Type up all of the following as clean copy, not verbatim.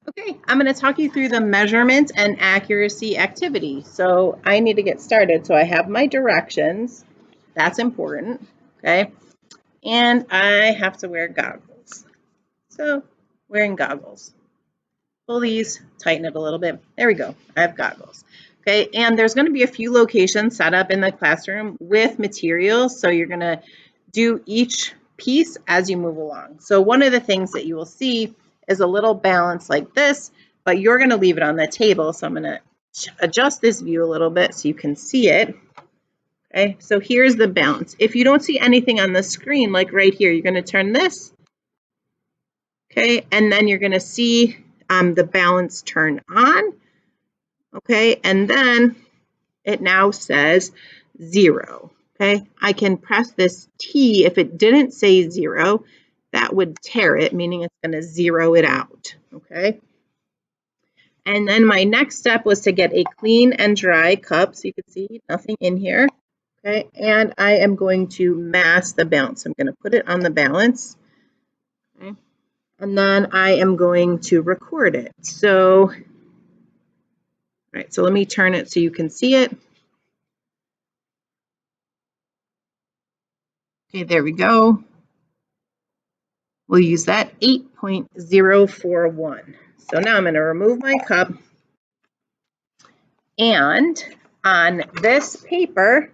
Okay, I'm going to talk you through the measurement and accuracy activity. So I need to get started. So I have my directions. That's important. Okay. And I have to wear goggles. So wearing goggles. Pull these, tighten it a little bit. There we go. I have goggles. Okay. And there's going to be a few locations set up in the classroom with materials. So you're going to do each piece as you move along. So one of the things that you will see is a little balance like this, but you're going to leave it on the table. So I'm going to adjust this view a little bit so you can see it. Okay, so here's the balance. If you don't see anything on the screen, like right here, you're going to turn this. Okay, and then you're going to see the balance turn on. Okay, and then it now says 0. Okay, I can press this T. If it didn't say 0, that would tear it, meaning it's going to 0 it out. Okay, and then my next step was to get a clean and dry cup, so you can see nothing in here. Okay, and I am going to mask the balance. I'm going to put it on the balance. Okay, and then I am going to record it. So, all right, so let me turn it so you can see it. Okay, there we go. We'll use that 8.041. So now I'm going to remove my cup, and on this paper,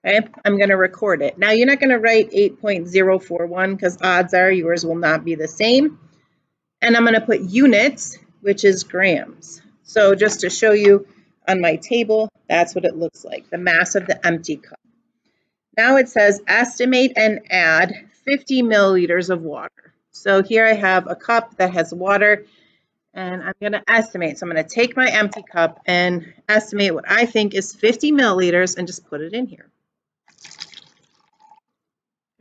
okay, I'm going to record it. Now you're not going to write 8.041 because odds are yours will not be the same. And I'm going to put units, which is grams. So just to show you on my table, that's what it looks like, the mass of the empty cup. Now it says estimate and add 50 milliliters of water. So here I have a cup that has water, and I'm going to estimate. So I'm going to take my empty cup and estimate what I think is 50 milliliters and just put it in here.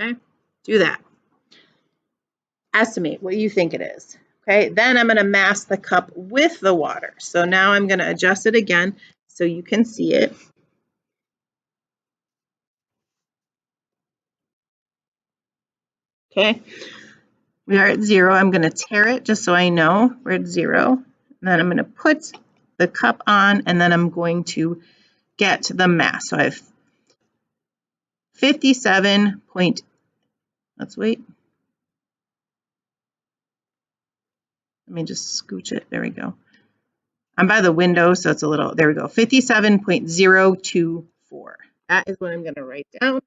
Okay, do that. Estimate what you think it is. Okay, then I'm going to mask the cup with the water. So now I'm going to adjust it again so you can see it. Okay, we are at 0. I'm going to tear it just so I know we're at 0. And then I'm going to put the cup on, and then I'm going to get the mass. So I have 57 point, let's wait. Let me just scooch it. There we go. I'm by the window, so it's a little, there we go, 57.024. That is what I'm going to write down.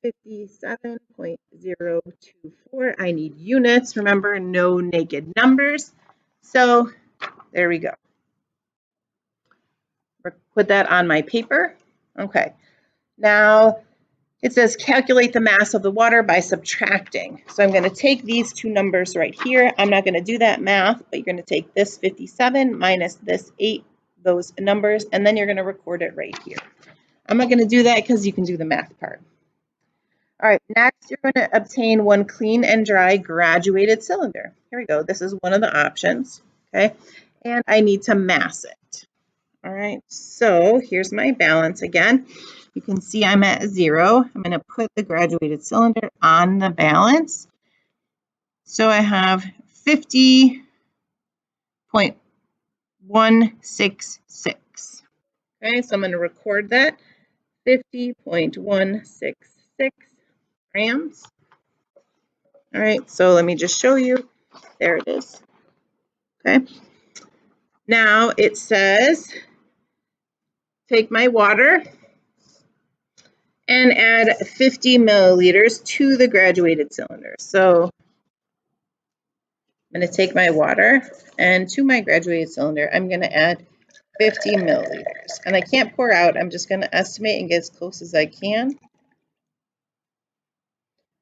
57.024. I need units. Remember, no naked numbers. So there we go. Put that on my paper. Okay. Now it says calculate the mass of the water by subtracting. So I'm going to take these two numbers right here. I'm not going to do that math, but you're going to take this 57 minus this 8, those numbers, and then you're going to record it right here. I'm not going to do that because you can do the math part. All right, next you're going to obtain one clean and dry graduated cylinder. Here we go. This is one of the options, okay? And I need to mass it. All right, so here's my balance again. You can see I'm at 0. I'm going to put the graduated cylinder on the balance. So I have 50.166. Okay, so I'm going to record that. 50.166 grams. All right, so let me just show you. There it is. Okay. Now it says, take my water and add 50 milliliters to the graduated cylinder. So I'm going to take my water, and to my graduated cylinder, I'm going to add 50 milliliters. And I can't pour out. I'm just going to estimate and get as close as I can.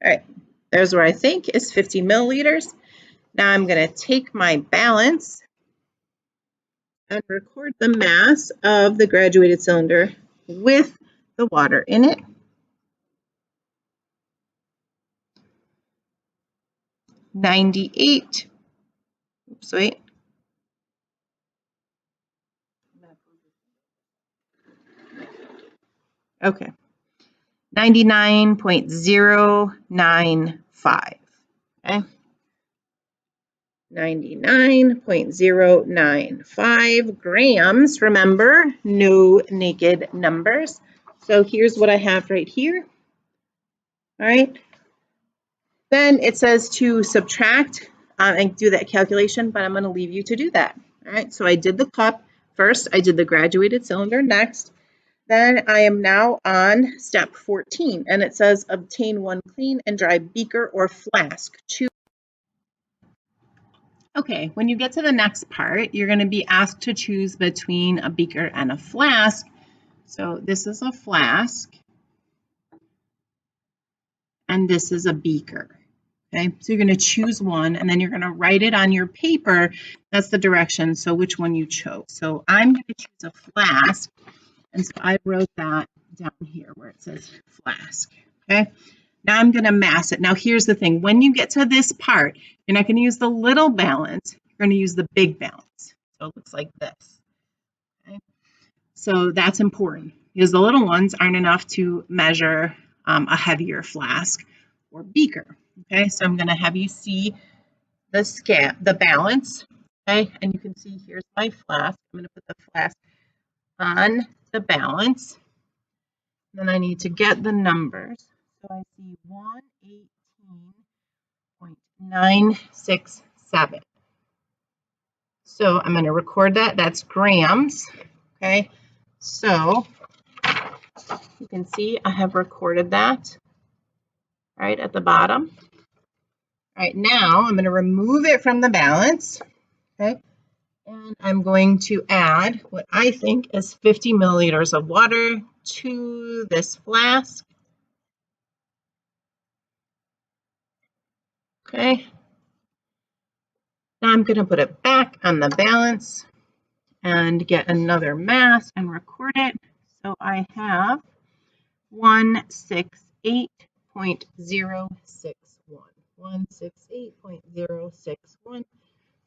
All right, there's where I think is 50 milliliters. Now I'm going to take my balance and record the mass of the graduated cylinder with the water in it. 98. Oops, wait. Okay. 99.095. Okay. 99.095 grams. Remember, no naked numbers. So here's what I have right here. All right. Then it says to subtract and do that calculation, but I'm going to leave you to do that. All right. So I did the cup first. I did the graduated cylinder next. Then I am now on step 14, and it says obtain one clean and dry beaker or flask. Okay, when you get to the next part, you're going to be asked to choose between a beaker and a flask. So this is a flask, and this is a beaker. Okay, so you're going to choose one, and then you're going to write it on your paper. That's the direction, so which one you chose. So I'm going to choose a flask, and so I wrote that down here where it says flask. Okay, now I'm going to mass it. Now here's the thing. When you get to this part, you're not going to use the little balance. You're going to use the big balance. So it looks like this. Okay? So that's important because the little ones aren't enough to measure a heavier flask or beaker. Okay, so I'm going to have you see the balance. Okay, and you can see here's my flask. I'm going to put the flask on the balance. Then I need to get the numbers. So I see 118.967. So I'm going to record that. That's grams. Okay, so you can see I have recorded that right at the bottom. All right, now I'm going to remove it from the balance. Okay, and I'm going to add what I think is 50 milliliters of water to this flask. Okay, now I'm going to put it back on the balance and get another mass and record it. So I have 168.061. 168.061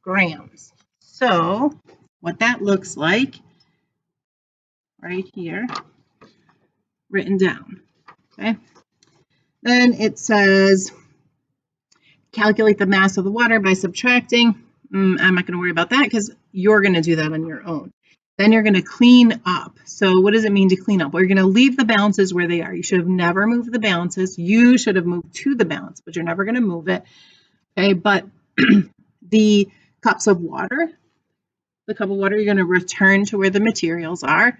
grams. So what that looks like right here, written down. Okay. Then it says calculate the mass of the water by subtracting. I'm not going to worry about that because you're going to do that on your own. Then you're going to clean up. So what does it mean to clean up? Well, you're going to leave the balances where they are. You should have never moved the balances. You should have moved to the balance, but you're never going to move it. Okay, but the cups of water, the cup of water, you're going to return to where the materials are.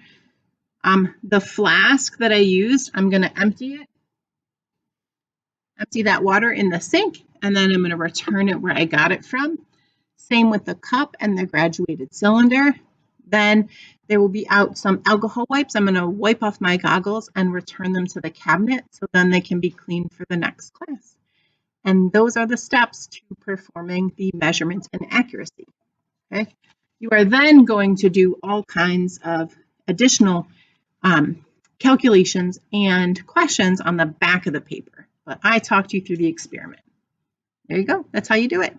The flask that I used, I'm going to empty that water in the sink, and then I'm going to return it where I got it from. Same with the cup and the graduated cylinder. Then there will be out some alcohol wipes. I'm going to wipe off my goggles and return them to the cabinet so then they can be cleaned for the next class. And those are the steps to performing the measurement and accuracy. Okay. You are then going to do all kinds of additional calculations and questions on the back of the paper. But I talked you through the experiment. There you go. That's how you do it.